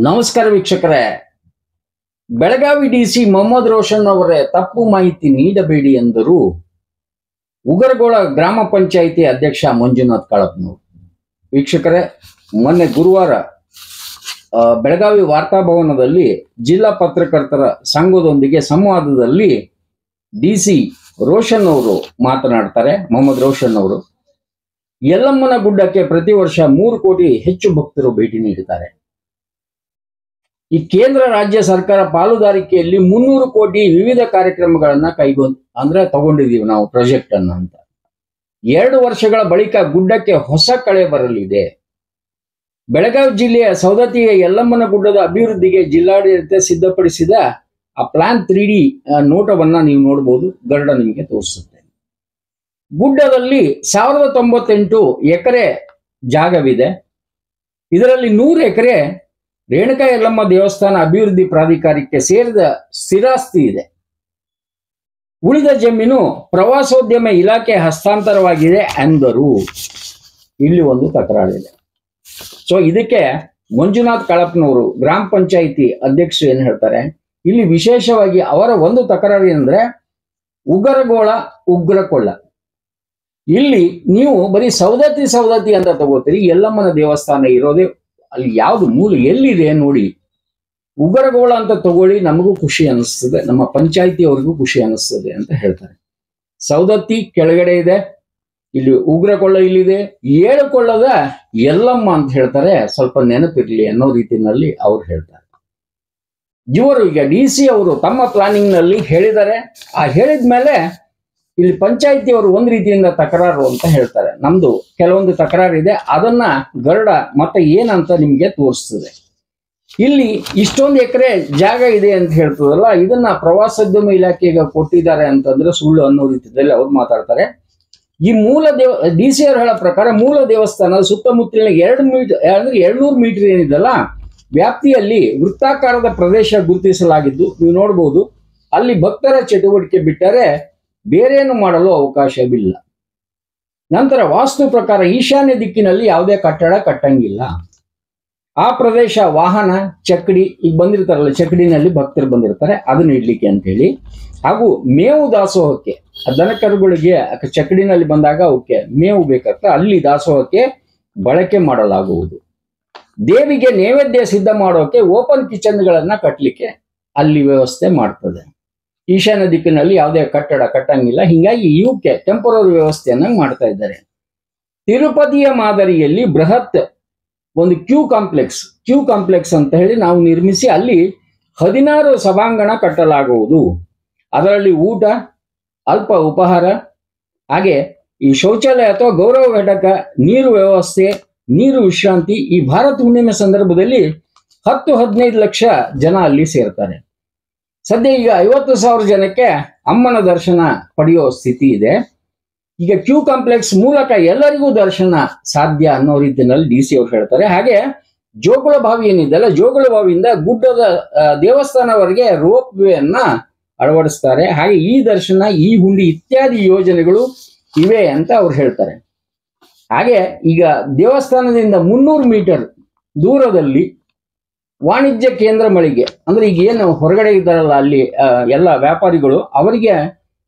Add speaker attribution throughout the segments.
Speaker 1: ನಮಸ್ಕಾರ ವೀಕ್ಷಕರೇ. ಬೆಳಗಾವಿ ಡಿಸಿ ಮೊಹಮ್ಮದ್ ರೋಷನ್ ಅವರೇ ತಪ್ಪು ಮಾಹಿತಿ ನೀಡಬೇಡಿ ಎಂದರು ಉಗರಗೋಳ ಗ್ರಾಮ ಪಂಚಾಯಿತಿ ಅಧ್ಯಕ್ಷ ಮಂಜುನಾಥ್ ಕಾಳಪ್ಪನವರು. ವೀಕ್ಷಕರೇ, ಮೊನ್ನೆ ಗುರುವಾರ ಬೆಳಗಾವಿ ವಾರ್ತಾಭವನದಲ್ಲಿ ಜಿಲ್ಲಾ ಪತ್ರಕರ್ತರ ಸಂಘದೊಂದಿಗೆ ಸಂವಾದದಲ್ಲಿ ಡಿಸಿ ರೋಷನ್ ಅವರು ಮಾತನಾಡ್ತಾರೆ. ಮೊಹಮ್ಮದ್ ರೋಷನ್ ಅವರು ಯಲ್ಲಮ್ಮನ ಗುಡ್ಡಕ್ಕೆ ಪ್ರತಿ ವರ್ಷ 3 ಕೋಟಿ ಹೆಚ್ಚು ಭಕ್ತರು ಭೇಟಿ ನೀಡುತ್ತಾರೆ. ಈ ಕೇಂದ್ರ ರಾಜ್ಯ ಸರ್ಕಾರ ಪಾಲುದಾರಿಕೆಯಲ್ಲಿ 300 ಕೋಟಿ ವಿವಿಧ ಕಾರ್ಯಕ್ರಮಗಳನ್ನ ತಗೊಂಡಿದೀವಿ ನಾವು ಪ್ರಾಜೆಕ್ಟ್ ಅನ್ನ ಅಂತ. 2 ವರ್ಷಗಳ ಬಳಿಕ ಗುಡ್ಡಕ್ಕೆ ಹೊಸ ಕಳೆ ಬರಲಿದೆ. ಬೆಳಗಾವಿ ಜಿಲ್ಲೆಯ ಸವದತ್ತಿಯ ಯಲ್ಲಮ್ಮನ ಗುಡ್ಡದ ಅಭಿವೃದ್ಧಿಗೆ ಜಿಲ್ಲಾಡಳಿತ ಸಿದ್ಧಪಡಿಸಿದ ಆ ಪ್ಲಾನ್ 3D ನೋಟವನ್ನ ನೀವು ನೋಡಬಹುದು. ಗರುಡ ನಿಮಗೆ ತೋರಿಸುತ್ತೆ. ಗುಡ್ಡದಲ್ಲಿ 1098 ಎಕರೆ ಜಾಗವಿದೆ. ಇದರಲ್ಲಿ 100 ಎಕರೆ ರೇಣುಕಾ ಯಲ್ಲಮ್ಮ ದೇವಸ್ಥಾನ ಅಭಿವೃದ್ಧಿ ಪ್ರಾಧಿಕಾರಕ್ಕೆ ಸೇರಿದ ಸ್ಥಿರಾಸ್ತಿ ಇದೆ. ಉಳಿದ ಜಮೀನು ಪ್ರವಾಸೋದ್ಯಮ ಇಲಾಖೆ ಹಸ್ತಾಂತರವಾಗಿದೆ ಎಂದರು. ಇಲ್ಲಿ ಒಂದು ತಕರಾರಿದೆ. ಸೊ ಇದಕ್ಕೆ ಮಂಜುನಾಥ್ ಕಾಳಪ್ಪನವರು ಗ್ರಾಮ ಪಂಚಾಯಿತಿ ಅಧ್ಯಕ್ಷರು ಏನ್ ಹೇಳ್ತಾರೆ, ಇಲ್ಲಿ ವಿಶೇಷವಾಗಿ ಅವರ ಒಂದು ತಕರಾರು ಏನಂದ್ರೆ ಉಗರಗೋಳ ಉಗ್ರಕೊಳ್ಳ. ಇಲ್ಲಿ ನೀವು ಬರೀ ಸವದತ್ತಿ ಅಂತ ತಗೋತೀರಿ. ಯಲ್ಲಮ್ಮನ ದೇವಸ್ಥಾನ ಇರೋದೇ ಅಲ್ಲಿ ಯಾವ್ದು ಮೂಲ ಎಲ್ಲಿದೆ ನೋಡಿ. ಉಗರಗೋಳ ಅಂತ ತಗೊಳ್ಳಿ, ನಮಗೂ ಖುಷಿ ಅನಿಸ್ತದೆ, ನಮ್ಮ ಪಂಚಾಯಿತಿಯವರಿಗೂ ಖುಷಿ ಅನಿಸ್ತದೆ ಅಂತ ಹೇಳ್ತಾರೆ. ಸವದತ್ತಿ ಕೆಳಗಡೆ ಇದೆ, ಇಲ್ಲಿ ಉಗ್ರಕೊಳ್ಳ ಇಲ್ಲಿದೆ, 7 ಕೊಳ್ಳದ ಯಲ್ಲಮ್ಮ ಅಂತ ಹೇಳ್ತಾರೆ. ಸ್ವಲ್ಪ ನೆನಪಿರ್ಲಿ ಅನ್ನೋ ರೀತಿಯಲ್ಲಿ ಅವ್ರು ಹೇಳ್ತಾರೆ. ಇವರು ಈಗ ಡಿಸಿ ಅವರು ತಮ್ಮ ಪ್ಲಾನಿಂಗ್ ನಲ್ಲಿ ಹೇಳಿದ್ದಾರೆ. ಆ ಹೇಳಿದ್ಮೇಲೆ ಇಲ್ಲಿ ಪಂಚಾಯಿತಿಯವರು ಒಂದ್ ರೀತಿಯಿಂದ ತಕರಾರು ಅಂತ ಹೇಳ್ತಾರೆ. ನಮ್ದು ಕೆಲವೊಂದು ತಕರಾರಿದೆ, ಅದನ್ನ ಗರುಡ ಮತ್ತೆ ಏನಂತ ನಿಮ್ಗೆ ತೋರಿಸ್ತದೆ. ಇಲ್ಲಿ ಇಷ್ಟೊಂದು ಎಕರೆ ಜಾಗ ಇದೆ ಅಂತ ಹೇಳ್ತದಲ್ಲ, ಇದನ್ನ ಪ್ರವಾಸೋದ್ಯಮ ಇಲಾಖೆಗೆ ಕೊಟ್ಟಿದ್ದಾರೆ ಅಂತಂದ್ರೆ ಸುಳ್ಳು ಅನ್ನೋ ರೀತಿಯಲ್ಲಿ ಅವ್ರು ಮಾತಾಡ್ತಾರೆ. ಈ ಮೂಲ ಡಿಸಿ ಅವರು ಹೇಳೋ ಪ್ರಕಾರ ಮೂಲ ದೇವಸ್ಥಾನ ಸುತ್ತಮುತ್ತಲಿನ 200 ಮೀಟರ್ ಏನಿದೆಲ್ಲ ವ್ಯಾಪ್ತಿಯಲ್ಲಿ ವೃತ್ತಾಕಾರದ ಪ್ರದೇಶ ಗುರುತಿಸಲಾಗಿದ್ದು ನೀವು ನೋಡಬಹುದು. ಅಲ್ಲಿ ಭಕ್ತರ ಚಟುವಟಿಕೆ ಬಿಟ್ಟರೆ ಬೇರೇನು ಮಾಡಲು ಅವಕಾಶವಿಲ್ಲ. ನಂತರ ವಾಸ್ತು ಪ್ರಕಾರ ಈಶಾನ್ಯ ದಿಕ್ಕಿನಲ್ಲಿ ಯಾವುದೇ ಕಟ್ಟಡ ಕಟ್ಟಂಗಿಲ್ಲ. ಆ ಪ್ರದೇಶ ವಾಹನ ಚಕ್ಕಡಿ ಈಗ ಬಂದಿರ್ತಾರಲ್ಲ, ಚಕ್ಕಡಿನಲ್ಲಿ ಭಕ್ತರು ಬಂದಿರ್ತಾರೆ, ಅದನ್ನ ಇಡ್ಲಿಕ್ಕೆ ಅಂತ ಹೇಳಿ, ಹಾಗೂ ಮೇವು ದಾಸೋಹಕ್ಕೆ ದನಕರುಗಳಿಗೆ ಚಕ್ಕಡಿನಲ್ಲಿ ಬಂದಾಗ ಅವಕ್ಕೆ ಮೇವು ಬೇಕಾಗ್ತದೆ, ಅಲ್ಲಿ ದಾಸೋಹಕ್ಕೆ ಬಳಕೆ ಮಾಡಲಾಗುವುದು. ದೇವಿಗೆ ನೈವೇದ್ಯ ಸಿದ್ಧ ಮಾಡೋಕೆ ಓಪನ್ ಕಿಚನ್ಗಳನ್ನ ಕಟ್ಟಲಿಕ್ಕೆ ಅಲ್ಲಿ ವ್ಯವಸ್ಥೆ ಮಾಡ್ತದೆ. ಈಶಾನ್ಯ ದಿಕ್ಕಿನಲ್ಲಿ ಯಾವುದೇ ಕಟ್ಟಡ ಕಟ್ಟಂಗಿಲ್ಲ. ಹಿಂಗಾಗಿ ಇವಕ್ಕೆ ಟೆಂಪರರಿ ವ್ಯವಸ್ಥೆಯನ್ನ ಮಾಡ್ತಾ ಇದ್ದಾರೆ. ತಿರುಪತಿಯ ಮಾದರಿಯಲ್ಲಿ ಬೃಹತ್ ಒಂದು ಕ್ಯೂ ಕಾಂಪ್ಲೆಕ್ಸ್ ಅಂತ ಹೇಳಿ ನಾವು ನಿರ್ಮಿಸಿ ಅಲ್ಲಿ 16 ಸಭಾಂಗಣ ಕಟ್ಟಲಾಗುವುದು. ಅದರಲ್ಲಿ ಊಟ, ಅಲ್ಪ ಉಪಹಾರ, ಹಾಗೆ ಈ ಶೌಚಾಲಯ ಅಥವಾ ಗೌರವ ಘಟಕ, ನೀರು ವ್ಯವಸ್ಥೆ, ನೀರು ವಿಶ್ರಾಂತಿ. ಈ ಭಾರತ ಹುಣ್ಣಿಮೆ ಸಂದರ್ಭದಲ್ಲಿ 10-15 ಲಕ್ಷ ಜನ ಅಲ್ಲಿ ಸೇರ್ತಾರೆ. ಸದ್ಯ ಈಗ 50,000 ಜನಕ್ಕೆ ಅಮ್ಮನ ದರ್ಶನ ಪಡೆಯೋ ಸ್ಥಿತಿ ಇದೆ. ಈಗ ಕ್ಯೂ ಕಾಂಪ್ಲೆಕ್ಸ್ ಮೂಲಕ ಎಲ್ಲರಿಗೂ ದರ್ಶನ ಸಾಧ್ಯ ಅನ್ನೋ ರೀತಿಯಲ್ಲಿ ಡಿಸಿ ಅವರು ಹೇಳ್ತಾರೆ. ಹಾಗೆ ಜೋಗುಳ ಬಾವಿ ಏನಿದೆಲ್ಲ, ಜೋಗುಳ ಬಾವಿಯಿಂದ ಗುಡ್ಡದ ದೇವಸ್ಥಾನವರೆಗೆ ರೋಪ್ ವೇ ಅನ್ನ ಅಳವಡಿಸ್ತಾರೆ. ಹಾಗೆ ಈ ದರ್ಶನ, ಈ ಹುಂಡಿ ಇತ್ಯಾದಿ ಯೋಜನೆಗಳು ಇವೆ ಅಂತ ಅವ್ರು ಹೇಳ್ತಾರೆ. ಹಾಗೆ ಈಗ ದೇವಸ್ಥಾನದಿಂದ 300 ಮೀಟರ್ ದೂರದಲ್ಲಿ ವಾಣಿಜ್ಯ ಕೇಂದ್ರ ಮಳಿಗೆ, ಅಂದ್ರೆ ಈಗ ಏನು ಹೊರಗಡೆ ಇದ್ದಾರಲ್ಲ ಅಲ್ಲಿ ಎಲ್ಲ ವ್ಯಾಪಾರಿಗಳು, ಅವರಿಗೆ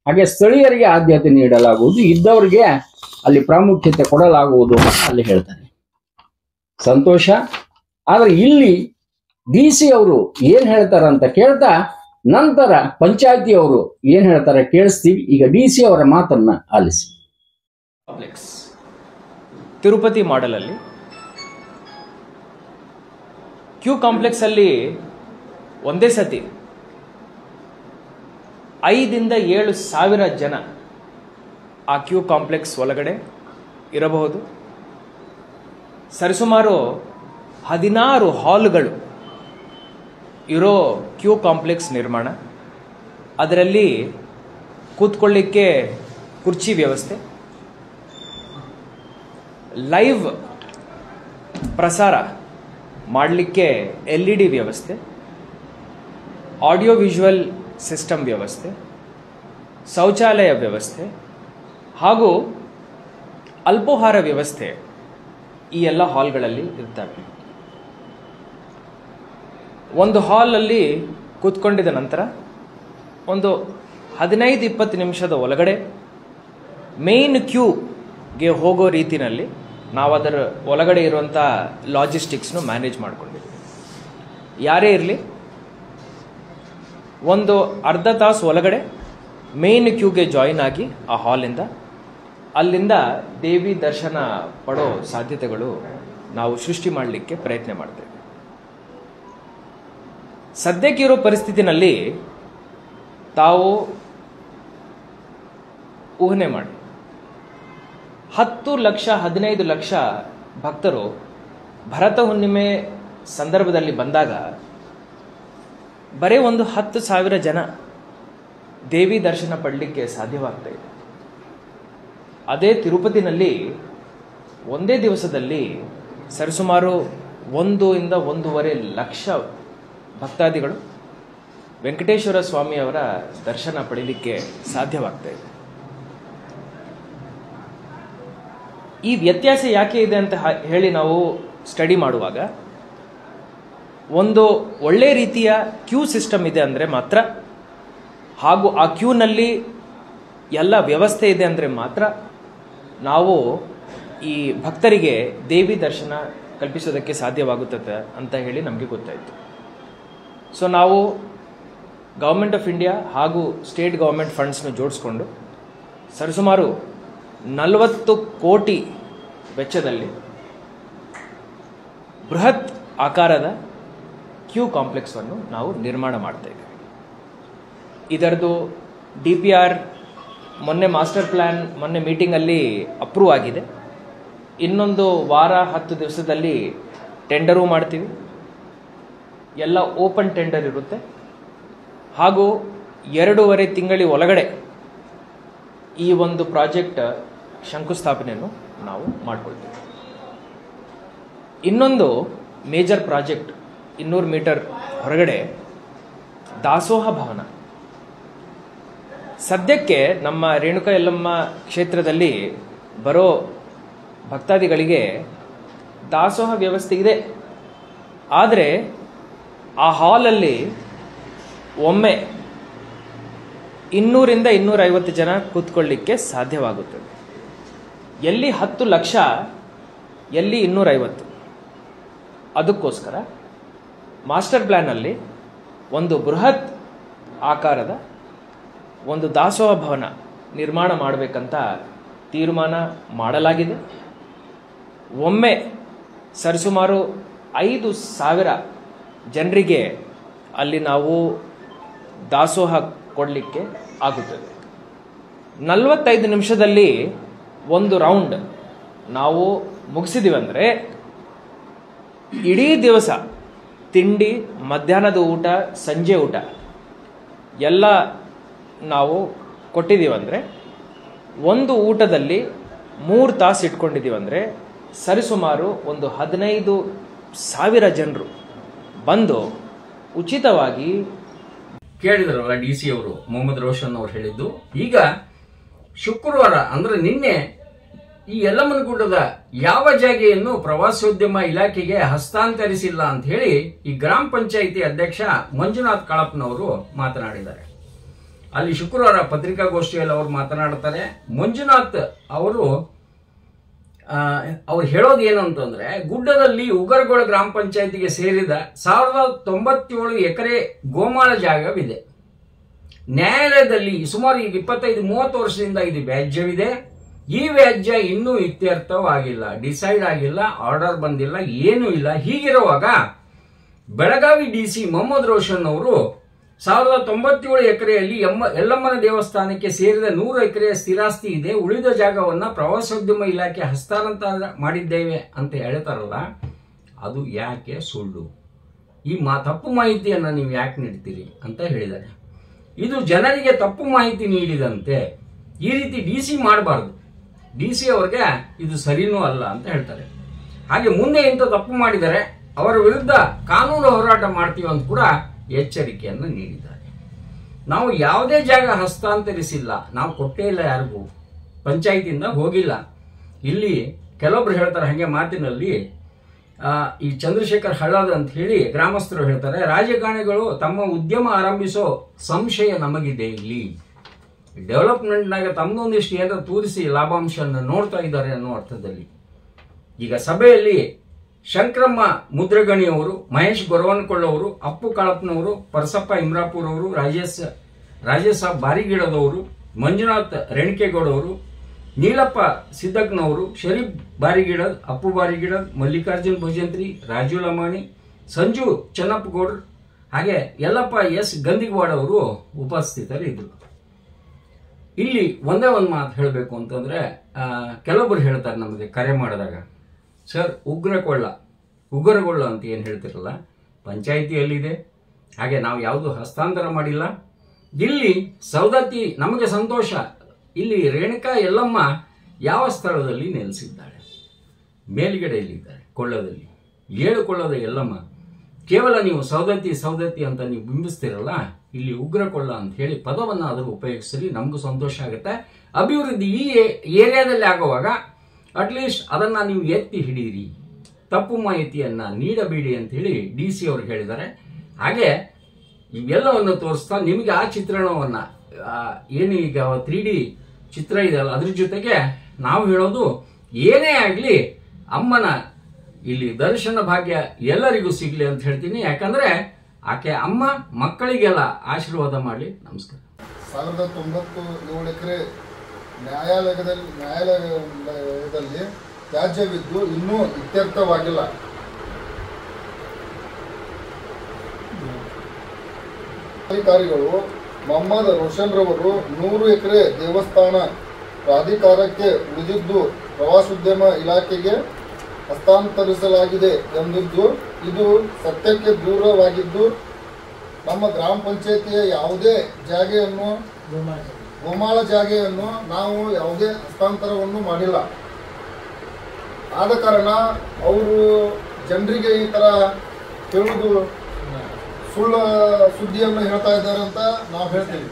Speaker 1: ಹಾಗೆ ಸ್ಥಳೀಯರಿಗೆ ಆದ್ಯತೆ ನೀಡಲಾಗುವುದು, ಇದ್ದವರಿಗೆ ಅಲ್ಲಿ ಪ್ರಾಮುಖ್ಯತೆ ಕೊಡಲಾಗುವುದು ಅಂತ ಅಲ್ಲಿ ಹೇಳ್ತಾರೆ. ಸಂತೋಷ. ಆದ್ರೆ ಇಲ್ಲಿ ಡಿಸಿ ಅವರು ಏನ್ ಹೇಳ್ತಾರಂತ ಕೇಳ್ತಾ ನಂತರ ಪಂಚಾಯತಿ ಅವರು ಏನ್ ಹೇಳ್ತಾರೆ ಕೇಳಿಸ್ತೀವಿ. ಈಗ ಡಿಸಿ ಅವರ ಮಾತನ್ನ ಆಲಿಸಿ.
Speaker 2: ತಿರುಪತಿ ಮಾಡೆಲ್ ಅಲ್ಲಿ ಕ್ಯೂ ಕಾಂಪ್ಲೆಕ್ಸ್ ಅಲ್ಲಿ ಒಂದೇ ಸತಿ 5,000 to 7,000 ಜನ ಆ ಕ್ಯೂ ಕಾಂಪ್ಲೆಕ್ಸ್ ಒಳಗಡೆ ಇರಬಹುದು. ಸರಿಸುಮಾರು 16 ಹಾಲ್ಗಳು ಇರೋ ಕ್ಯೂ ಕಾಂಪ್ಲೆಕ್ಸ್ ನಿರ್ಮಾಣ. ಅದರಲ್ಲಿ ಕೂತ್ಕೊಳ್ಳಿಕ್ಕೆ ಕುರ್ಚಿ ವ್ಯವಸ್ಥೆ, ಲೈವ್ ಪ್ರಸಾರ ಮಾಡಲಿಕ್ಕೆ LED ವ್ಯವಸ್ಥೆ, ಆಡಿಯೋ ವಿಜುವಲ್ ಸಿಸ್ಟಮ್ ವ್ಯವಸ್ಥೆ, ಶೌಚಾಲಯ ವ್ಯವಸ್ಥೆ ಹಾಗೂ ಅಲ್ಪೋಹಾರ ವ್ಯವಸ್ಥೆ ಈ ಎಲ್ಲ ಹಾಲ್ಗಳಲ್ಲಿ ಇರ್ತವೆ. ಒಂದು ಹಾಲಲ್ಲಿ ಕೂತ್ಕೊಂಡಿದ ನಂತರ ಒಂದು 15-20 ನಿಮಿಷದ ಒಳಗಡೆ ಮೇನ್ ಕ್ಯೂಗೆ ಹೋಗೋ ರೀತಿಯಲ್ಲಿ ನಾವು ಅದರ ಒಳಗಡೆ ಇರುವಂಥ ಲಾಜಿಸ್ಟಿಕ್ಸ್ನು ಮ್ಯಾನೇಜ್ ಮಾಡ್ಕೊಂಡಿದ್ವಿ. ಯಾರೇ ಇರಲಿ, ಒಂದು ಅರ್ಧ ತಾಸು ಒಳಗಡೆ ಮೇನ್ ಕ್ಯೂಗೆ ಜಾಯಿನ್ ಆಗಿ ಆ ಹಾಲಿಂದ ಅಲ್ಲಿಂದ ದೇವಿ ದರ್ಶನ ಪಡೋ ಸಾಧ್ಯತೆಗಳು ನಾವು ಸೃಷ್ಟಿ ಮಾಡಲಿಕ್ಕೆ ಪ್ರಯತ್ನ ಮಾಡ್ತೇವೆ. ಸದ್ಯಕ್ಕಿರೋ ಪರಿಸ್ಥಿತಿನಲ್ಲಿ ತಾವು ಊಹನೆ ಮಾಡಿ 10 ಲಕ್ಷ 15 ಲಕ್ಷ ಭಕ್ತರು ಭರತ ಹುಣ್ಣಿಮೆ ಸಂದರ್ಭದಲ್ಲಿ ಬಂದಾಗ ಬರೀ ಒಂದು 10,000 ಜನ ದೇವಿ ದರ್ಶನ ಪಡಲಿಕ್ಕೆ ಸಾಧ್ಯವಾಗ್ತಾ ಇದೆ. ಅದೇ ತಿರುಪತಿನಲ್ಲಿ ಒಂದೇ ದಿವಸದಲ್ಲಿ ಸರಿಸುಮಾರು 1 ಇಂದ 1.5 ಲಕ್ಷ ಭಕ್ತಾದಿಗಳು ವೆಂಕಟೇಶ್ವರ ಸ್ವಾಮಿಯವರ ದರ್ಶನ ಪಡೀಲಿಕ್ಕೆ ಸಾಧ್ಯವಾಗ್ತಾ ಇದೆ. ಈ ವ್ಯತ್ಯಾಸ ಯಾಕೆ ಇದೆ ಅಂತ ಹೇಳಿ ನಾವು ಸ್ಟಡಿ ಮಾಡುವಾಗ, ಒಂದು ಒಳ್ಳೆ ರೀತಿಯ ಕ್ಯೂ ಸಿಸ್ಟಮ್ ಇದೆ ಅಂದರೆ ಮಾತ್ರ, ಹಾಗೂ ಆ ಕ್ಯೂನಲ್ಲಿ ಎಲ್ಲ ವ್ಯವಸ್ಥೆ ಇದೆ ಅಂದರೆ ಮಾತ್ರ ನಾವು ಈ ಭಕ್ತರಿಗೆ ದೇವಿ ದರ್ಶನ ಕಲ್ಪಿಸೋದಕ್ಕೆ ಸಾಧ್ಯವಾಗುತ್ತದೆ ಅಂತ ಹೇಳಿ ನಮಗೆ ಗೊತ್ತಾಯಿತು. ಸೊ ನಾವು ಗೌರ್ಮೆಂಟ್ ಆಫ್ ಇಂಡಿಯಾ ಹಾಗೂ ಸ್ಟೇಟ್ ಗೌರ್ಮೆಂಟ್ ಫಂಡ್ಸ್ನ ಜೋಡಿಸ್ಕೊಂಡು ಸರಿಸುಮಾರು 40 ಕೋಟಿ ವೆಚ್ಚದಲ್ಲಿ ಬೃಹತ್ ಆಕಾರದ ಕ್ಯೂ ಕಾಂಪ್ಲೆಕ್ಸನ್ನು ನಾವು ನಿರ್ಮಾಣ ಮಾಡ್ತಾ ಇದ್ದೇವೆ. ಇದರದು DPR ಮೊನ್ನೆ ಮಾಸ್ಟರ್ ಪ್ಲ್ಯಾನ್ ಮೊನ್ನೆ ಮೀಟಿಂಗಲ್ಲಿ ಅಪ್ರೂವ್ ಆಗಿದೆ. ಇನ್ನೊಂದು ವಾರ 10 ದಿವಸದಲ್ಲಿ ಟೆಂಡರೂ ಮಾಡ್ತೀವಿ. ಎಲ್ಲ ಓಪನ್ ಟೆಂಡರ್ ಇರುತ್ತೆ. ಹಾಗೂ 2.5 ತಿಂಗಳ ಒಳಗಡೆ ಈ ಒಂದು ಪ್ರಾಜೆಕ್ಟ್ ಶಂಕುಸ್ಥಾಪನೆಯನ್ನು ನಾವು ಮಾಡಿಕೊಳ್ತೀವಿ. ಇನ್ನೊಂದು ಮೇಜರ್ ಪ್ರಾಜೆಕ್ಟ್ 200 ಮೀಟರ್ ಹೊರಗಡೆ ದಾಸೋಹ ಭವನ. ಸದ್ಯಕ್ಕೆ ನಮ್ಮ ರೇಣುಕಾ ಯಲ್ಲಮ್ಮ ಕ್ಷೇತ್ರದಲ್ಲಿ ಬರೋ ಭಕ್ತಾದಿಗಳಿಗೆ ದಾಸೋಹ ವ್ಯವಸ್ಥೆ ಇದೆ. ಆದರೆ ಆ ಹಾಲಲ್ಲಿ ಒಮ್ಮೆ 200ರಿಂದ 250 ಜನ ಕೂತ್ಕೊಳ್ಳಿಕ್ಕೆ ಸಾಧ್ಯವಾಗುತ್ತದೆ. ಎಲ್ಲಿ 10 ಲಕ್ಷ, ಎಲ್ಲಿ 250. ಅದಕ್ಕೋಸ್ಕರ ಮಾಸ್ಟರ್ ಪ್ಲ್ಯಾನಲ್ಲಿ ಒಂದು ಬೃಹತ್ ಆಕಾರದ ಒಂದು ದಾಸೋಹ ಭವನ ನಿರ್ಮಾಣ ಮಾಡಬೇಕಂತ ತೀರ್ಮಾನ ಮಾಡಲಾಗಿದೆ. ಒಮ್ಮೆ ಸರಿಸುಮಾರು 5,000 ಜನರಿಗೆ ಅಲ್ಲಿ ನಾವು ದಾಸೋಹ ಕೊಡಲಿಕ್ಕೆ ಆಗುತ್ತದೆ. 45 ನಿಮಿಷದಲ್ಲಿ ಒಂದು ರೌಂಡ್ ನಾವು ಮುಗಿಸಿದೀವಂದರೆ ಇಡೀ ದಿವಸ ತಿಂಡಿ, ಮಧ್ಯಾಹ್ನದ ಊಟ, ಸಂಜೆ ಊಟ ಎಲ್ಲ ನಾವು ಕೊಟ್ಟಿದ್ದೀವಂದರೆ, ಒಂದು ಊಟದಲ್ಲಿ 3 ತಾಸು ಇಟ್ಕೊಂಡಿದ್ದೀವಂದರೆ ಸರಿಸುಮಾರು ಒಂದು 15,000 ಜನರು ಬಂದು ಉಚಿತವಾಗಿ
Speaker 1: ಕೇಳಿದ್ರಲ್ಲ DC ಅವರು ಮೊಹಮ್ಮದ್ ರೋಷನ್ ಅವರು ಹೇಳಿದ್ದು. ಈಗ ಶುಕ್ರವಾರ ಅಂದ್ರೆ ನಿನ್ನೆ ಈ ಯಲ್ಲಮ್ಮನಗುಡ್ಡದ ಯಾವ ಜಾಗೆಯನ್ನು ಪ್ರವಾಸೋದ್ಯಮ ಇಲಾಖೆಗೆ ಹಸ್ತಾಂತರಿಸಿಲ್ಲ ಅಂತ ಹೇಳಿ ಈ ಗ್ರಾಮ ಪಂಚಾಯಿತಿ ಅಧ್ಯಕ್ಷ ಮಂಜುನಾಥ್ ಕಾಳಪ್ಪನವರು ಮಾತನಾಡಿದ್ದಾರೆ. ಅಲ್ಲಿ ಶುಕ್ರವಾರ ಪತ್ರಿಕಾಗೋಷ್ಠಿಯಲ್ಲಿ ಅವರು ಮಾತನಾಡ್ತಾರೆ. ಮಂಜುನಾಥ್ ಅವರು ಹೇಳೋದು ಏನು ಅಂತಂದ್ರೆ, ಗುಡ್ಡದಲ್ಲಿ ಉಗರಗೋಳ ಗ್ರಾಮ ಪಂಚಾಯಿತಿಗೆ ಸೇರಿದ 1097 ಎಕರೆ ಗೋಮಾಳ ಜಾಗವಿದೆ. ನ್ಯಾಯಾಲಯದಲ್ಲಿ ಸುಮಾರು ಈಗ 25-30 ವರ್ಷದಿಂದ ಇದು ವ್ಯಾಜ್ಯವಿದೆ. ಈ ವ್ಯಾಜ್ಯ ಇನ್ನೂ ಇತ್ಯರ್ಥವಾಗಿಲ್ಲ, ಡಿಸೈಡ್ ಆಗಿಲ್ಲ, ಆರ್ಡರ್ ಬಂದಿಲ್ಲ, ಏನೂ ಇಲ್ಲ. ಹೀಗಿರುವಾಗ ಬೆಳಗಾವಿ DC ಮೊಹಮ್ಮದ್ ರೋಷನ್ ಅವರು 1097 ಎಕರೆಯಲ್ಲಿ ಯಲ್ಲಮ್ಮನ ದೇವಸ್ಥಾನಕ್ಕೆ ಸೇರಿದ 100 ಎಕರೆಯ ಸ್ಥಿರಾಸ್ತಿ ಇದೆ, ಉಳಿದ ಜಾಗವನ್ನ ಪ್ರವಾಸೋದ್ಯಮ ಇಲಾಖೆ ಹಸ್ತಾಂತರ ಮಾಡಿದ್ದೇವೆ ಅಂತ ಹೇಳ್ತಾರಲ್ಲ, ಅದು ಯಾಕೆ ಸುಳ್ಳು? ಈ ತಪ್ಪು ಮಾಹಿತಿಯನ್ನ ನೀವು ಯಾಕೆ ನೀಡ್ತೀರಿ ಅಂತ ಹೇಳಿದ್ದಾರೆ. ಇದು ಜನರಿಗೆ ತಪ್ಪು ಮಾಹಿತಿ ನೀಡಿದಂತೆ. ಈ ರೀತಿ DC ಮಾಡಬಾರ್ದು. DC ಅವ್ರಿಗೆ ಇದು ಸರಿನೂ ಅಲ್ಲ ಅಂತ ಹೇಳ್ತಾರೆ. ಹಾಗೆ ಮುಂದೆ ಇಂಥ ತಪ್ಪು ಮಾಡಿದರೆ ಅವರ ವಿರುದ್ಧ ಕಾನೂನು ಹೋರಾಟ ಮಾಡ್ತೀವಿ ಅಂತ ಕೂಡ ಎಚ್ಚರಿಕೆಯನ್ನು ನೀಡಿದ್ದಾರೆ. ನಾವು ಯಾವುದೇ ಜಾಗ ಹಸ್ತಾಂತರಿಸಿಲ್ಲ, ನಾವು ಕೊಟ್ಟೇ ಇಲ್ಲ, ಯಾರಿಗೂ ಪಂಚಾಯಿತಿಯಿಂದ ಹೋಗಿಲ್ಲ. ಇಲ್ಲಿ ಕೆಲವೊಬ್ರು ಹೇಳ್ತಾರೆ ಹಾಗೆ ಮಾತಿನಲ್ಲಿ, ಈ ಚಂದ್ರಶೇಖರ್ ಹಳ್ಳದ ಅಂತ ಹೇಳಿ ಗ್ರಾಮಸ್ಥರು ಹೇಳ್ತಾರೆ, ರಾಜಕಾರಣಿಗಳು ತಮ್ಮ ಉದ್ಯಮ ಆರಂಭಿಸೋ ಸಂಶಯ ನಮಗಿದೆ. ಇಲ್ಲಿ ಡೆವಲಪ್ಮೆಂಟ್ನಾಗ ತಮ್ಮದೊಂದಿಷ್ಟು ಏನಾರ ತೂರಿಸಿ ಲಾಭಾಂಶವನ್ನು ನೋಡ್ತಾ ಇದ್ದಾರೆ ಅನ್ನೋ ಅರ್ಥದಲ್ಲಿ. ಈಗ ಸಭೆಯಲ್ಲಿ ಶಂಕರಮ್ಮ ಮುದ್ರಗಣಿಯವರು, ಮಹೇಶ್ ಗೊರವನಕೊಳ್ಳವರು, ಅಪ್ಪು ಕಾಳಪ್ಪನವರು, ಪರಸಪ್ಪ ಇಮ್ರಾಪುರ್ ಅವರು, ರಾಜೇಶ ಬಾರಿಗಿಡದವರು, ಮಂಜುನಾಥ್ ರೇಣಿಕೆಗೌಡವರು, ನೀಲಪ್ಪ ಸಿದ್ದಕ್ಕನವರು, ಶರೀಫ್ ಬಾರಿಗಿಡದ್, ಅಪ್ಪು ಬಾರಿಗಿಡದ್, ಮಲ್ಲಿಕಾರ್ಜುನ್ ಭಜಂತ್ರಿ, ರಾಜು ಲಮಾಣಿ, ಸಂಜು ಚನ್ನಪ್ಪಗೌಡ್ರು, ಹಾಗೆ ಯಲ್ಲಪ್ಪ ಎಸ್ ಗಂದಿಗವಾಡ ಅವರು ಉಪಸ್ಥಿತರಿದ್ದರು. ಇಲ್ಲಿ ಒಂದೇ ಒಂದು ಮಾತು ಹೇಳಬೇಕು ಅಂತಂದ್ರೆ, ಕೆಲವೊಬ್ಬರು ಹೇಳ್ತಾರೆ ನಮಗೆ ಕರೆ ಮಾಡಿದಾಗ, ಸರ್ ಉಗ್ರಗೊಳ್ಳ ಅಂತ ಏನು ಹೇಳ್ತಿರಲ್ಲ, ಪಂಚಾಯಿತಿಯಲ್ಲಿದೆ, ಹಾಗೆ ನಾವು ಯಾವುದು ಹಸ್ತಾಂತರ ಮಾಡಿಲ್ಲ. ಇಲ್ಲಿ ಸವದತ್ತಿ ನಮಗೆ ಸಂತೋಷ. ಇಲ್ಲಿ ರೇಣುಕಾ ಯಲ್ಲಮ್ಮ ಯಾವ ಸ್ಥಳದಲ್ಲಿ ನೆಲೆಸಿದ್ದಾಳೆ? ಮೇಲ್ಗಡೆಯಲ್ಲಿದ್ದಾರೆ, ಕೊಳ್ಳದಲ್ಲಿ 7 ಕೊಳ್ಳದ ಯಲ್ಲಮ್ಮ. ಕೇವಲ ನೀವು ಸವದತ್ತಿ ಅಂತ ನೀವು ಬಿಂಬಿಸ್ತಿರಲ್ಲ, ಇಲ್ಲಿ ಉಗ್ರಕೊಳ್ಳ ಅಂತ ಹೇಳಿ ಪದವನ್ನು ಆದರೂ ಉಪಯೋಗಿಸಲಿ, ನಮಗೂ ಸಂತೋಷ ಆಗುತ್ತೆ. ಅಭಿವೃದ್ಧಿ ಈ ಏರಿಯಾದಲ್ಲಿ ಆಗುವಾಗ ಅಟ್ಲೀಸ್ಟ್ ಅದನ್ನ ನೀವು ಎತ್ತಿ ಹಿಡೀರಿ, ತಪ್ಪು ಮಾಹಿತಿಯನ್ನ ನೀಡಬೇಡಿ ಅಂತ ಹೇಳಿ DC ಅವರು ಹೇಳಿದ್ದಾರೆ. ಹಾಗೆ ಇವೆಲ್ಲವನ್ನು ತೋರಿಸ್ತಾ ನಿಮಗೆ ಆ ಚಿತ್ರಣವನ್ನ ಏನು ಈಗ 3D ಚಿತ್ರ ಇದೆಯಲ್ಲ, ಅದ್ರ ಜೊತೆಗೆ ನಾವು ಹೇಳೋದು ಏನೇ ಆಗಲಿ ಅಮ್ಮನ ಇಲ್ಲಿ ದರ್ಶನ ಭಾಗ್ಯ ಎಲ್ಲರಿಗೂ ಸಿಗ್ಲಿ ಅಂತ ಹೇಳ್ತೀನಿ. ಯಾಕಂದ್ರೆ ಆಕೆ ಅಮ್ಮ ಮಕ್ಕಳಿಗೆಲ್ಲ ಆಶೀರ್ವಾದ ಮಾಡಲಿ. ನಮಸ್ಕಾರ.
Speaker 3: 1097 ಎಕರೆ ನ್ಯಾಯಾಲಯದಲ್ಲಿ ತ್ಯಾಜ್ಯವಿದ್ದು ಇನ್ನೂ ಇತ್ಯರ್ಥವಾಗಿಲ್ಲ. ಅಧಿಕಾರಿಗಳು ಮೊಹಮ್ಮದ್ ರೋಷನ್ ರವರು 100 ಎಕರೆ ದೇವಸ್ಥಾನ ಪ್ರಾಧಿಕಾರಕ್ಕೆ ಉಳಿದಿದ್ದು ಪ್ರವಾಸೋದ್ಯಮ ಇಲಾಖೆಗೆ ಹಸ್ತಾಂತರಿಸಲಾಗಿದೆ ಎಂದಿದ್ದು ಇದು ಸತ್ಯಕ್ಕೆ ದೂರವಾಗಿದ್ದು, ನಮ್ಮ ಗ್ರಾಮ ಪಂಚಾಯಿತಿಯ ಯಾವುದೇ ಜಾಗೆಯನ್ನು, ಗೋಮಾಳ ಜಾಗೆಯನ್ನು ನಾವು ಯಾವುದೇ ಹಸ್ತಾಂತರವನ್ನು ಮಾಡಿಲ್ಲ. ಆದ ಕಾರಣ ಅವರು ಜನರಿಗೆ ಈ ಥರ ಹೇಳುವುದು ಸುಳ್ಳು ಸುದ್ದಿಯನ್ನು ಹೇಳ್ತಾ ಇದ್ದಾರೆ ಅಂತ ನಾವು ಹೇಳ್ತೀವಿ.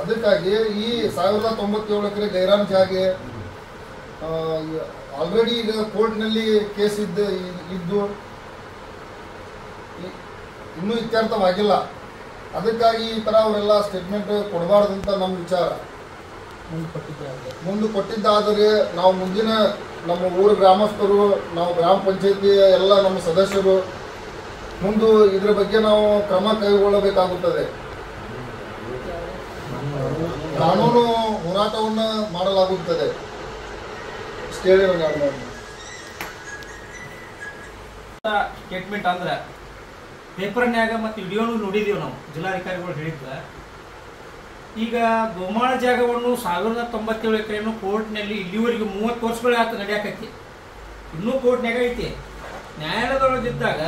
Speaker 3: ಅದಕ್ಕಾಗಿ ಈ 1097 ಎಕರೆ ಗೈರಾನ್ ಜಾಗೆ ಆಲ್ರೆಡಿ ಈಗ ಕೋರ್ಟ್ನಲ್ಲಿ ಕೇಸ್ ಇದ್ದು ಇನ್ನೂ ಇತ್ಯರ್ಥವಾಗಿಲ್ಲ. ಅದಕ್ಕಾಗಿ ಈ ಥರ ಅವರೆಲ್ಲ ಸ್ಟೇಟ್ಮೆಂಟ್ ಕೊಡಬಾರ್ದಂತ ನಮ್ಮ ವಿಚಾರ. ಮುಂದೆ ಕೊಟ್ಟಿದ್ದಾದರೆ ನಾವು ಮುಂದಿನ ನಮ್ಮ ಊರ ಗ್ರಾಮಸ್ಥರು, ನಾವು ಗ್ರಾಮ ಪಂಚಾಯತಿ ಎಲ್ಲ ನಮ್ಮ ಸದಸ್ಯರು ಮುಂದೆ ಇದರ ಬಗ್ಗೆ ನಾವು ಕ್ರಮ ಕೈಗೊಳ್ಳಬೇಕಾಗುತ್ತದೆ. ಕಾನೂನು ಹೋರಾಟವನ್ನು ಮಾಡಲಾಗುತ್ತದೆ.
Speaker 4: ಸ್ಟೇಟ್ಮೆಂಟ್ ಅಂದ್ರೆ ಪೇಪರ್ನ್ಯಾಗ ಮತ್ತು ವಿಡಿಯೋನು ನೋಡಿದೀವಿ ನಾವು, ಜಿಲ್ಲಾಧಿಕಾರಿಗಳು ಹೇಳಿದ್ದ. ಈಗ ಗೋಮಾಳ ಜಾಗವನ್ನು 1097 ಎಕರೆಯನ್ನು ಕೋರ್ಟ್ನಲ್ಲಿ ಇಲ್ಲಿವರೆಗೂ 30 ವರ್ಷಗಳ ಆತ ನಡೆಯಾಕೈತಿ, ಇನ್ನೂ ಕೋರ್ಟ್ನಾಗ ಐತಿ. ನ್ಯಾಯಾಲಯದೊಳಗಿದ್ದಾಗ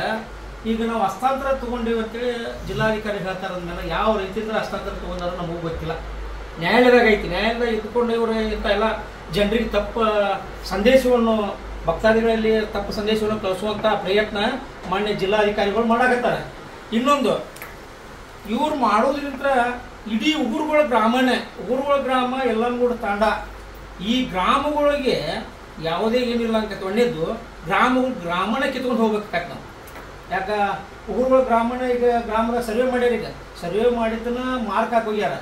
Speaker 4: ಈಗ ನಾವು ಹಸ್ತಾಂತರ ತಗೊಂಡೇವಿ ಅಂತೇಳಿ ಜಿಲ್ಲಾಧಿಕಾರಿ ಹೇಳ್ತಾರೆ. ಅಂದಮೇಲೆ ಯಾವ ರೀತಿಯಿಂದ ಹಸ್ತಾಂತರ ತಗೊಂಡಾರ ನಮಗೂ ಗೊತ್ತಿಲ್ಲ. ನ್ಯಾಯಾಲಯದಾಗ ಐತಿ, ನ್ಯಾಯಾಲಯದಾಗ ಇದ್ದುಕೊಂಡು ಇವರು ಇಂಥ ಎಲ್ಲ ಜನರಿಗೆ ತಪ್ಪು ಸಂದೇಶವನ್ನು, ಭಕ್ತಾದಿಗಳಲ್ಲಿ ತಪ್ಪು ಸಂದೇಶವನ್ನು ಕಳಿಸುವಂಥ ಪ್ರಯತ್ನ ಮಾನ್ಯ ಜಿಲ್ಲಾಧಿಕಾರಿಗಳು ಮಾಡಾಕತ್ತಾರೆ. ಇನ್ನೊಂದು, ಇವ್ರು ಮಾಡೋದ್ರಿಂದ ಇಡೀ ಉಗುರುಗಳ ಗ್ರಾಮ ಯಲ್ಲನಗೂಡು ತಾಂಡ, ಈ ಗ್ರಾಮಗಳಿಗೆ ಯಾವುದೇ ಏನಿಲ್ಲ ಅಂತ ಒಣ್ಣೆದ್ದು ಗ್ರಾಮನ ಕಿತ್ಕೊಂಡು ಹೋಗ್ಬೇಕಾಗತ್ತೆ ನಾವು. ಯಾಕ ಉಗುರುಗಳ ಗ್ರಾಮನ ಈಗ ಗ್ರಾಮದ ಸರ್ವೆ ಮಾಡ್ಯಾರ. ಈಗ ಸರ್ವೆ ಮಾಡಿದ್ದನ್ನ ಮಾರ್ಕ್ ಹಾಕೋಗ್ಯಾರ.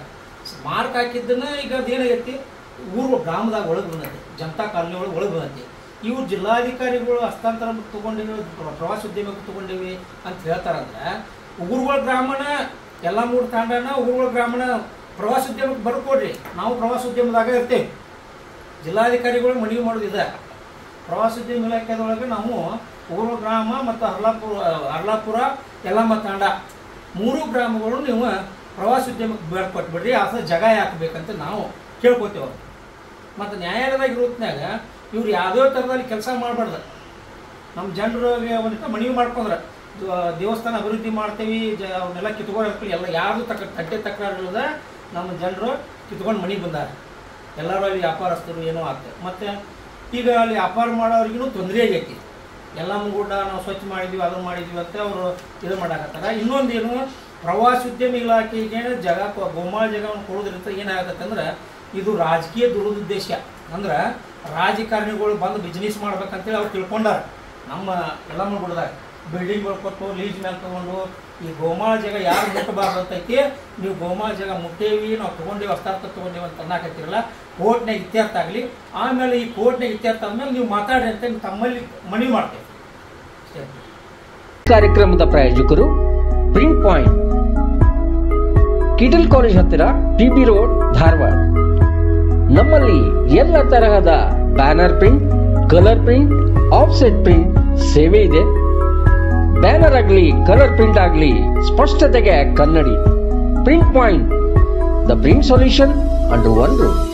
Speaker 4: ಮಾರ್ಕ್ ಹಾಕಿದ್ದನ್ನ ಈಗ ಅದೇನಾಗೈತಿ, ಊರು ಗ್ರಾಮದಾಗ ಒಳಗೆ ಬಂದೈತಿ, ಜನತಾ ಕಾಲನಿ ಒಳಗೆ ಬಂದೈತಿ. ಇವ್ರು ಜಿಲ್ಲಾಧಿಕಾರಿಗಳು ಹಸ್ತಾಂತರ ತಗೊಂಡಿವಿ, ಪ್ರವಾಸೋದ್ಯಮಕ್ಕೆ ತಗೊಂಡಿವಿ ಅಂತ ಹೇಳ್ತಾರಂದ್ರೆ, ಉಗುರುಗಳ ಗ್ರಾಮನ ಯಲ್ಲನಗೂಡು ತಾಂಡನ ಉಗುರುಗಳ ಗ್ರಾಮನ ಪ್ರವಾಸೋದ್ಯಮಕ್ಕೆ ಬರ್ಕೊಡ್ರಿ, ನಾವು ಪ್ರವಾಸೋದ್ಯಮದಾಗ ಇರ್ತೇವೆ. ಜಿಲ್ಲಾಧಿಕಾರಿಗಳು ಮನವಿ ಮಾಡೋದಿದೆ. ಪ್ರವಾಸೋದ್ಯಮ ಇಲಾಖೆದೊಳಗೆ ನಾವು ಉಗುರುಗಳ ಗ್ರಾಮ ಮತ್ತು ಹರ್ಲಾಪುರ ಯಲ್ಲಮ್ಮ ತಾಂಡ 3 ಗ್ರಾಮಗಳು ನೀವು ಪ್ರವಾಸೋದ್ಯಮಕ್ಕೆ ಬರ್ಕೊಟ್ಬಿಡ್ರಿ, ಆ ಜಾಗ ಹಾಕಬೇಕಂತ ನಾವು ಕೇಳ್ಕೊತೇವೆ. ಮತ್ತು ನ್ಯಾಯಾಲಯದಾಗ ಇರೋತ್ನಾಗ ಇವ್ರು ಯಾವುದೇ ಥರದಲ್ಲಿ ಕೆಲಸ ಮಾಡಬಾರ್ದು. ನಮ್ಮ ಜನರಿಗೆ ಒಂದಿಟ್ಟು ಮನವಿ ಮಾಡ್ಕೊಂಡ್ರೆ ದೇವಸ್ಥಾನ ಅಭಿವೃದ್ಧಿ ಮಾಡ್ತೀವಿ, ಅವನ್ನೆಲ್ಲ ಕಿತ್ಕೊಂಡು ಎಲ್ಲ ಯಾರ್ದು ತಕರಾರಿಲ್ಲದ ನಮ್ಮ ಜನರು ಕಿತ್ಕೊಂಡು ಮನೆಗೆ ಬಂದಾರೆ. ಎಲ್ಲರೂ ಅಲ್ಲಿ ವ್ಯಾಪಾರಸ್ಥರು ಏನೋ ಆಗ್ತದೆ. ಮತ್ತು ಈಗ ಅಲ್ಲಿ ವ್ಯಾಪಾರ ಮಾಡೋರಿಗೂ ತೊಂದರೆ ಆಗೈತಿ. ಯಲ್ಲಮ್ಮಗೂಡ ನಾವು ಸ್ವಚ್ಛ ಮಾಡಿದ್ವಿ, ಅದನ್ನು ಮಾಡಿದ್ವಿ ಅಂತ ಅವರು ಇದು ಮಾಡಾಕತ್ತಾರ. ಇನ್ನೊಂದೇನು, ಪ್ರವಾಸೋದ್ಯಮ ಇಲಾಖೆಗೆ ಗೋಮಾಳ ಜಾಗವನ್ನು ಕೊಡೋದ್ರಿಂದ ಏನಾಗತ್ತೆ ಅಂದ್ರೆ, ಇದು ರಾಜಕೀಯ ದುರುದ್ದೇಶ. ಅಂದ್ರೆ ರಾಜಕಾರಣಿಗಳು ಬಂದು ಬಿಸ್ನೆಸ್ ಮಾಡ್ಬೇಕಂತೇಳಿ ಅವ್ರು ತಿಳ್ಕೊಂಡಾರ. ನಮ್ಮ ಯಲ್ಲಮ್ಮನಗುಡ್ಡದಾಗ ಬಿಲ್ಡಿಂಗ್ಗಳು ಕೊಟ್ಟು ಲೀಸ್ ಮೇಲೆ ತೊಗೊಂಡು ಈ ಗೋಮಾಳ ಜಾಗ ಯಾರು ಮುಟ್ಟಬಾರ್ದು ಅಂತೈತಿ. ನೀವು ಗೋಮಾಳ ಜಾಗ ಮುಟ್ಟೇವಿ, ನಾವು ತೊಗೊಂಡೇವಿ, ಹಸ್ತಾರ್ಥ ತೊಗೊಂಡೇವಿ ಅಂತ ಅನ್ನಕತ್ತಿರಲ್ಲ. ಕೋರ್ಟ್ನಾಗ ಇತ್ಯರ್ಥ ಆಗಲಿ, ಆಮೇಲೆ ಈ ಕೋರ್ಟ್ನಾಗ ಇತ್ಯರ್ಥ ಆದ್ಮೇಲೆ ನೀವು ಮಾತಾಡ್ರಿ ಅಂತ ತಮ್ಮಲ್ಲಿ ಮನವಿ ಮಾಡ್ತೇವೆ.
Speaker 5: ಕಾರ್ಯಕ್ರಮದ ಪ್ರಾಯೋಜಕರು ಪ್ರಿಂಟ್ ಪಾಯಿಂಟ್, ಕಿಟಲ್ ಕಾಲೇಜ್ ಹತ್ತಿರ, ಟಿಬಿ ರೋಡ್, ಧಾರವಾಡ. ನಮ್ಮಲ್ಲಿ ಎಲ್ಲ ತರಹದ banner print, colour print, offset print ಸೇವೆ ಇದೆ. ಬ್ಯಾನರ್ ಆಗಲಿ, ಕಲರ್ ಪ್ರಿಂಟ್ ಆಗಲಿ, ಸ್ಪಷ್ಟತೆಗೆ ಕನ್ನಡಿ. Print point, the print solution under one roof.